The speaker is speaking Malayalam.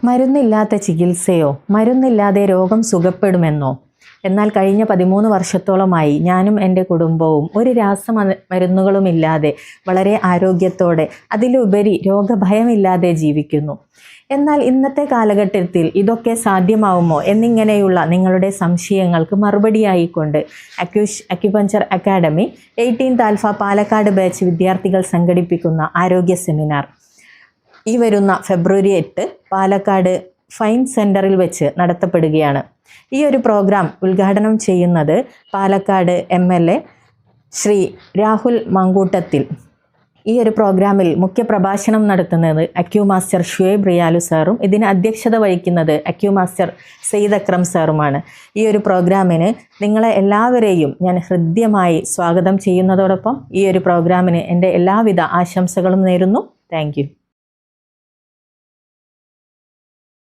മരുന്നില്ലാത്ത ചികിത്സയോ മരുന്നില്ലാതെ രോഗം സുഖപ്പെടുമെന്നോ? എന്നാൽ കഴിഞ്ഞ 13 വർഷത്തോളമായി ഞാനും എൻ്റെ കുടുംബവും ഒരു മരുന്നുകളുമില്ലാതെ വളരെ ആരോഗ്യത്തോടെ അതിലുപരി രോഗഭയമില്ലാതെ ജീവിക്കുന്നു. എന്നാൽ ഇന്നത്തെ കാലഘട്ടത്തിൽ ഇതൊക്കെ സാധ്യമാവുമോ എന്നിങ്ങനെയുള്ള നിങ്ങളുടെ സംശയങ്ങൾക്ക് മറുപടിയായിക്കൊണ്ട് acupuncture academy 18th alpha Palakkad batch വിദ്യാർത്ഥികൾ സംഘടിപ്പിക്കുന്ന ആരോഗ്യ സെമിനാർ ഈ വരുന്ന ഫെബ്രുവരി 8 പാലക്കാട് ഫൈൻ സെൻറ്ററിൽ വെച്ച് നടത്തപ്പെടുകയാണ്. ഈ ഒരു പ്രോഗ്രാം ഉദ്ഘാടനം ചെയ്യുന്നത് പാലക്കാട് MLA ശ്രീ രാഹുൽ മങ്കൂട്ടത്തിൽ. ഈ ഒരു പ്രോഗ്രാമിൽ മുഖ്യപ്രഭാഷണം നടത്തുന്നത് അക്യുമാസ്റ്റർ ഷുഹൈബ് റിയാലു സാറും ഇതിന് അധ്യക്ഷത വഹിക്കുന്നത് അക്യുമാസ്റ്റർ സെയ്ദ് അക്രം സാറുമാണ്. ഈ ഒരു പ്രോഗ്രാമിന് നിങ്ങളെ എല്ലാവരെയും ഞാൻ ഹൃദ്യമായി സ്വാഗതം ചെയ്യുന്നതോടൊപ്പം ഈ ഒരു പ്രോഗ്രാമിന് എൻ്റെ എല്ലാവിധ ആശംസകളും നേരുന്നു. Thank you.